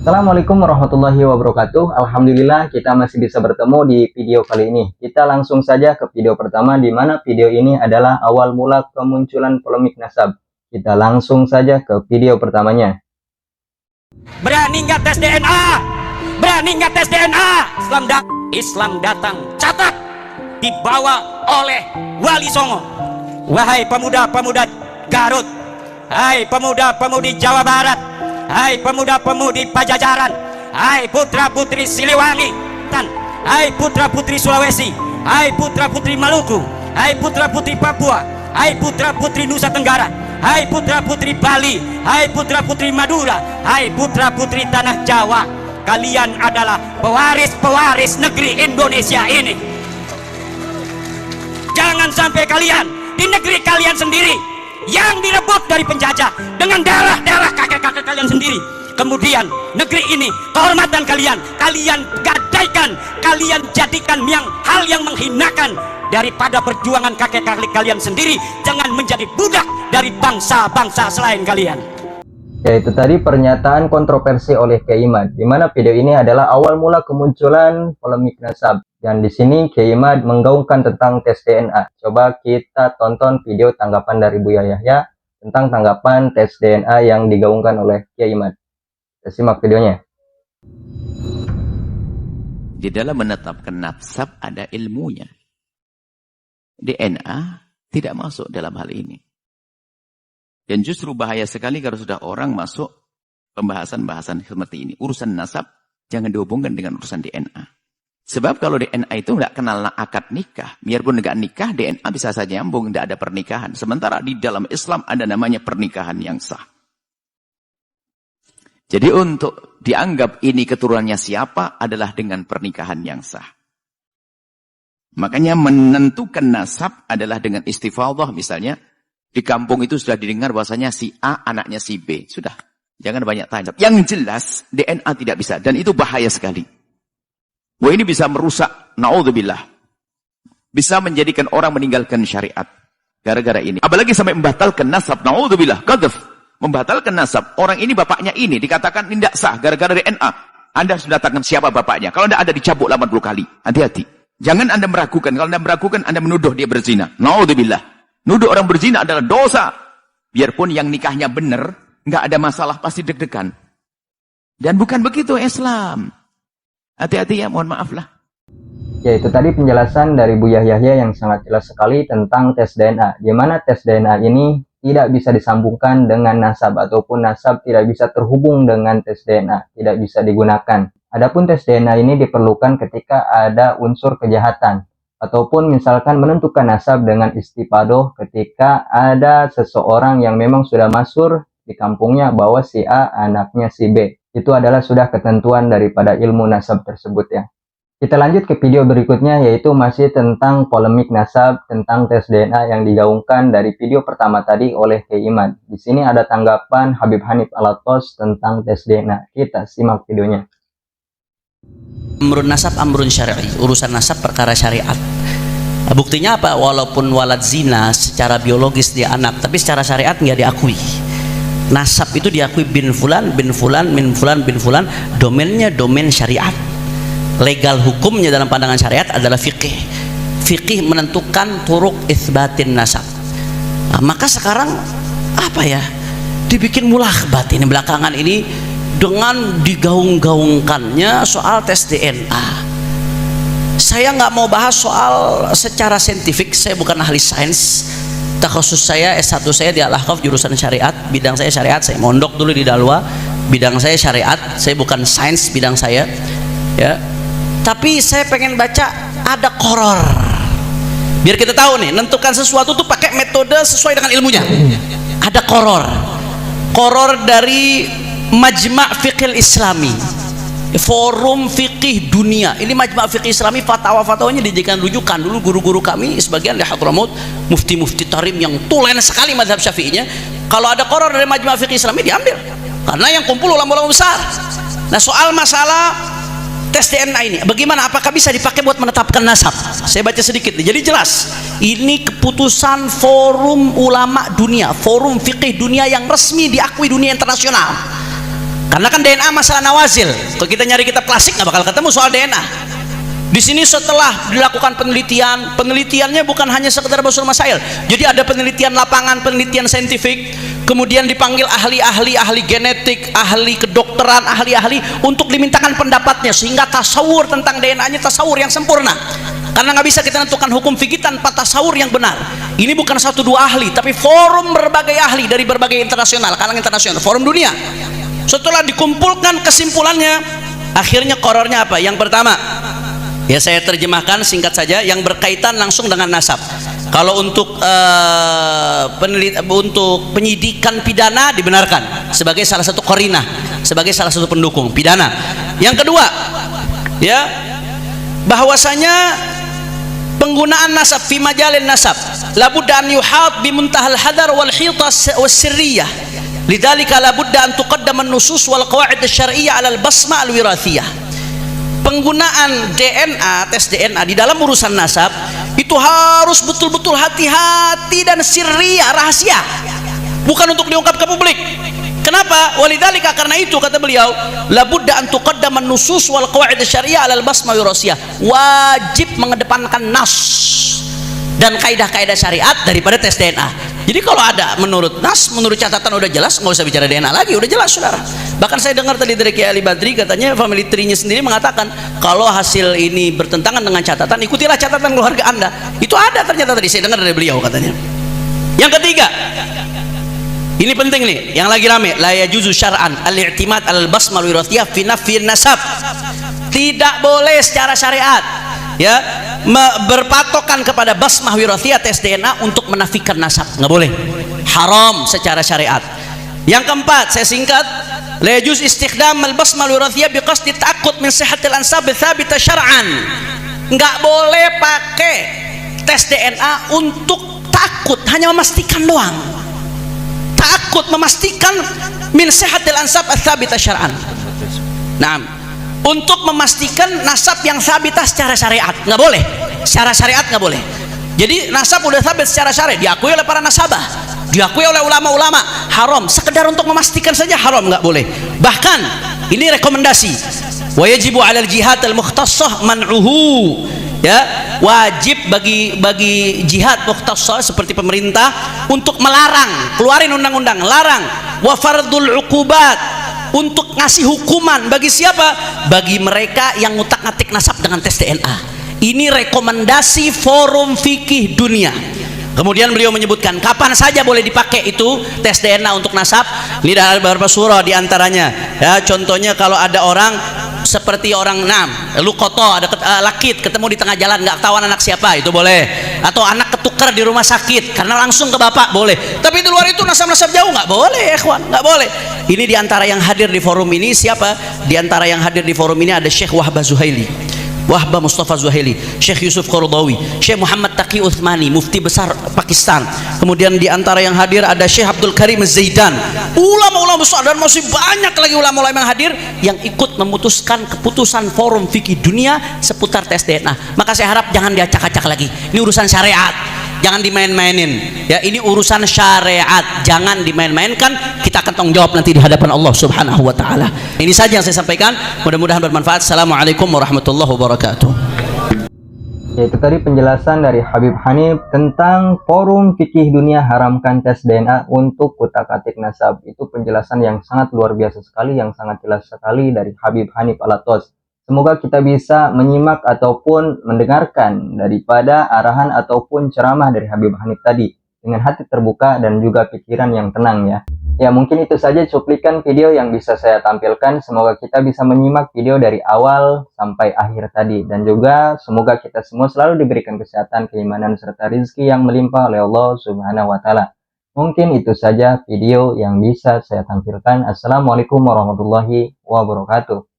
Assalamualaikum warahmatullahi wabarakatuh. Alhamdulillah kita masih bisa bertemu di video kali ini. Kita langsung saja ke video pertama, di mana video ini adalah awal mula kemunculan polemik nasab. Kita langsung saja ke video pertamanya. Berani nggak tes DNA? Berani nggak tes DNA? Islam datang, catat, dibawa oleh Wali Songo. Wahai pemuda-pemuda Garut, hai pemuda-pemudi Jawa Barat, hai pemuda-pemudi Pajajaran, hai putra-putri Siliwangi, hai putra-putri Sulawesi, hai putra-putri Maluku, hai putra-putri Papua, hai putra-putri Nusa Tenggara, hai putra-putri Bali, hai putra-putri Madura, hai putra-putri Tanah Jawa. Kalian adalah pewaris-pewaris negeri Indonesia ini. Jangan sampai kalian di negeri kalian sendiri yang direbut dari penjajah dengan darah-darah kakek-kakek kalian sendiri. Kemudian negeri ini, kehormatan kalian gadaikan, kalian jadikan hal yang menghinakan. Daripada perjuangan kakek-kakek kalian sendiri, jangan menjadi budak dari bangsa-bangsa selain kalian. Yaitu tadi pernyataan kontroversi oleh Kiai Imad, di mana video ini adalah awal mula kemunculan polemik nasab. Dan di sini Kiai Imad menggaungkan tentang tes DNA. Coba kita tonton video tanggapan dari Buya Yahya tentang tanggapan tes DNA yang digaungkan oleh Kiai Imad. Kita simak videonya. Di dalam menetapkan nasab ada ilmunya. DNA tidak masuk dalam hal ini. Dan justru bahaya sekali kalau sudah orang masuk pembahasan-bahasan seperti ini. Urusan nasab jangan dihubungkan dengan urusan DNA. Sebab kalau DNA itu tidak kenal akad nikah. Biarpun tidak nikah, DNA bisa saja nyambung, tidak ada pernikahan. Sementara di dalam Islam ada namanya pernikahan yang sah. Jadi untuk dianggap ini keturunannya siapa adalah dengan pernikahan yang sah. Makanya menentukan nasab adalah dengan istifadhah. Misalnya di kampung itu sudah didengar bahwasanya si A anaknya si B. Sudah, jangan banyak tanya. Yang jelas DNA tidak bisa, dan itu bahaya sekali. Wah, ini bisa merusak, naudzubillah. Bisa menjadikan orang meninggalkan syariat gara-gara ini. Apalagi sampai membatalkan nasab, naudzubillah, qadzaf. Membatalkan nasab. Orang ini bapaknya ini dikatakan tidak sah gara-gara DNA. Anda sudah datangkan siapa bapaknya? Kalau tidak ada dicabuk 80 kali. Hati-hati. Jangan Anda meragukan. Kalau Anda meragukan, Anda menuduh dia berzina. Naudzubillah. Nuduh orang berzina adalah dosa. Biarpun yang nikahnya benar, nggak ada masalah, pasti deg-degan. Dan bukan begitu Islam. Hati-hati ya, mohon maaf lah. Ya, itu tadi penjelasan dari Buya Yahya yang sangat jelas sekali tentang tes DNA. Di mana tes DNA ini tidak bisa disambungkan dengan nasab, ataupun nasab tidak bisa terhubung dengan tes DNA, tidak bisa digunakan. Adapun tes DNA ini diperlukan ketika ada unsur kejahatan, ataupun misalkan menentukan nasab dengan istipadoh ketika ada seseorang yang memang sudah masyhur di kampungnya bahwa si A anaknya si B. Itu adalah sudah ketentuan daripada ilmu nasab tersebut ya. Kita lanjut ke video berikutnya, yaitu masih tentang polemik nasab, tentang tes DNA yang digaungkan dari video pertama tadi oleh Kiai Imad. Di sini ada tanggapan Habib Hanif Alatos tentang tes DNA. Kita simak videonya. Amrun nasab amrun syar'i, urusan nasab perkara syariat. Buktinya apa? Walaupun walad zina secara biologis dia anak, tapi secara syariat nggak diakui. Nasab itu diakui bin fulan, bin fulan, min fulan, bin fulan. Domainnya domain syariat. Legal hukumnya dalam pandangan syariat adalah fikih. Fikih menentukan turuk itsbatin nasab. Nah, maka sekarang apa ya? Dibikin mulakbat ini belakangan ini dengan digaung-gaungkannya soal tes DNA. Saya nggak mau bahas soal secara saintifik, saya bukan ahli sains. Takhusus saya S1 saya di Al-Ahqaf jurusan syariat, bidang saya syariat, saya mondok dulu di Dalwa, bidang saya syariat, saya bukan sains bidang saya. Ya. Tapi saya pengen baca ada qoror. Biar kita tahu nih, nentukan sesuatu tuh pakai metode sesuai dengan ilmunya. Ada qoror. Qoror dari Majma' Fiqhil Islami, Forum Fikih Dunia. Ini Majma' Fiqh Islami, fatwa-fatwanya dijadikan rujukan. Dulu guru-guru kami sebagian di Hadramaut, mufti-mufti tarim yang tulen sekali mazhab Syafi'inya, kalau ada qoror dari Majma' Fiqh Islami diambil, karena yang kumpul ulama-ulama besar. Nah, soal masalah tes DNA ini bagaimana, apakah bisa dipakai buat menetapkan nasab? Saya baca sedikit nih. Jadi jelas ini keputusan Forum Ulama Dunia, Forum Fikih Dunia yang resmi diakui dunia internasional. Karena kan DNA masalah nawazil. Kalau kita nyari kitab klasik nggak bakal ketemu soal DNA. Di sini setelah dilakukan penelitian, penelitiannya bukan hanya sekedar basul masail. Jadi ada penelitian lapangan, penelitian saintifik, kemudian dipanggil ahli-ahli, ahli genetik, ahli kedokteran, ahli-ahli untuk dimintakan pendapatnya sehingga tasawur tentang DNA-nya tasawur yang sempurna. Karena nggak bisa kita tentukan hukum fikih tanpa tasawur yang benar. Ini bukan satu dua ahli, tapi forum berbagai ahli dari berbagai internasional, kalangan internasional, forum dunia. Setelah dikumpulkan kesimpulannya, akhirnya korornya apa? Yang pertama, ya saya terjemahkan singkat saja, yang berkaitan langsung dengan nasab. Kalau untuk untuk penyidikan pidana dibenarkan sebagai salah satu qarinah, sebagai salah satu pendukung pidana. Yang kedua, ya, bahwasanya penggunaan nasab fi majalin nasab labudda an yuhat bi muntahal hadar wal hitas was sirriyah. Lidzalika labudda an tuqaddam an-nusus wal qawaid asy-syar'iyyah 'ala al-basma al-wirathiyah. Penggunaan DNA, tes DNA di dalam urusan nasab itu harus betul-betul hati-hati dan sirriyah, rahasia, bukan untuk diungkap ke publik. Kenapa? Walidzalika, karena itu kata beliau, labudda an tuqaddam an-nusus wal qawaid asy-syar'iyyah 'ala al-basma al-wirathiyah. Wajib mengedepankan nas dan kaidah-kaidah syariat daripada tes DNA. Jadi kalau ada menurut nas, menurut catatan udah jelas, nggak usah bicara DNA lagi, udah jelas saudara. Bahkan saya dengar tadi dari Kiai Ali Badri, katanya family tree-nya sendiri mengatakan kalau hasil ini bertentangan dengan catatan, ikutilah catatan keluarga anda. Itu ada ternyata tadi saya dengar dari beliau katanya. Yang ketiga, ini penting nih, yang lagi rame, la yajuzu syar'an al-i'timad al-basma al-wirathiyah fi nafyi nasab. Tidak boleh secara syariat, ya, berpatokan kepada basmah wirathiyah, tes DNA untuk menafikan nasab, nggak boleh, haram secara syariat. Yang keempat, saya singkat, la yajuz istikhdam al-basmah wirathiyah biqasdi ta'aqqud min sihhatil ansab tsabita syar'an. Nggak boleh pakai tes DNA untuk takut, hanya memastikan doang, takut memastikan min sihhatil ansab tsabita syar'an. Nah, untuk memastikan nasab yang sabitah secara syariat, nggak boleh, secara syariat nggak boleh. Jadi nasab udah sabit secara syariat, diakui oleh para nasabah, diakui oleh ulama-ulama, haram. Sekedar untuk memastikan saja haram, nggak boleh. Bahkan ini rekomendasi, wa yajibu 'alal jihad al-mukhtassah man'uhu, ya, wajib bagi jihad mukhtassah seperti pemerintah untuk melarang, keluarin undang-undang larang, wa fardul uqubat, untuk ngasih hukuman bagi siapa? Bagi mereka yang ngutak-ngatik nasab dengan tes DNA. Ini rekomendasi forum fikih dunia. Kemudian beliau menyebutkan kapan saja boleh dipakai itu tes DNA untuk nasab. Ini ada beberapa surah diantaranya. Ya, contohnya kalau ada orang seperti orang lukoto, ada lakit ketemu di tengah jalan, nggak ketahuan anak siapa, itu boleh. Atau anak ketukar di rumah sakit karena langsung ke bapak, boleh. Tapi di luar itu nasab-nasab jauh nggak boleh, ikhwan, nggak boleh. Ini diantara yang hadir di forum ini siapa? Diantara yang hadir di forum ini ada Syekh Wahbah Zuhaili, Wahbah Mustafa Zuhaili, Syekh Yusuf Qaradawi, Syekh Muhammad Taqi Uthmani, mufti besar Pakistan. Kemudian di antara yang hadir ada Syekh Abdul Karim Zaidan, ulama-ulama besar, dan masih banyak lagi ulama-ulama yang hadir yang ikut memutuskan keputusan forum fikih dunia seputar tes DNA. Maka saya harap jangan diacak-acak lagi. Ini urusan syariat, jangan dimain-mainin. Ya, ini urusan syariat, jangan dimain-mainkan. Kita akan tanggung jawab nanti di hadapan Allah Subhanahu wa taala. Ini saja yang saya sampaikan, mudah-mudahan bermanfaat. Assalamualaikum warahmatullahi wabarakatuh. Yaitu tadi penjelasan dari Habib Hanif tentang forum fikih dunia haramkan tes DNA untuk utak-atik nasab. Itu penjelasan yang sangat luar biasa sekali, yang sangat jelas sekali dari Habib Hanif Alatos. Semoga kita bisa menyimak ataupun mendengarkan daripada arahan ataupun ceramah dari Habib Hanif tadi dengan hati terbuka dan juga pikiran yang tenang ya. Ya, mungkin itu saja cuplikan video yang bisa saya tampilkan. Semoga kita bisa menyimak video dari awal sampai akhir tadi. Dan juga semoga kita semua selalu diberikan kesehatan, keimanan, serta rezeki yang melimpah oleh Allah Subhanahu wa Ta'ala. Mungkin itu saja video yang bisa saya tampilkan. Assalamualaikum warahmatullahi wabarakatuh.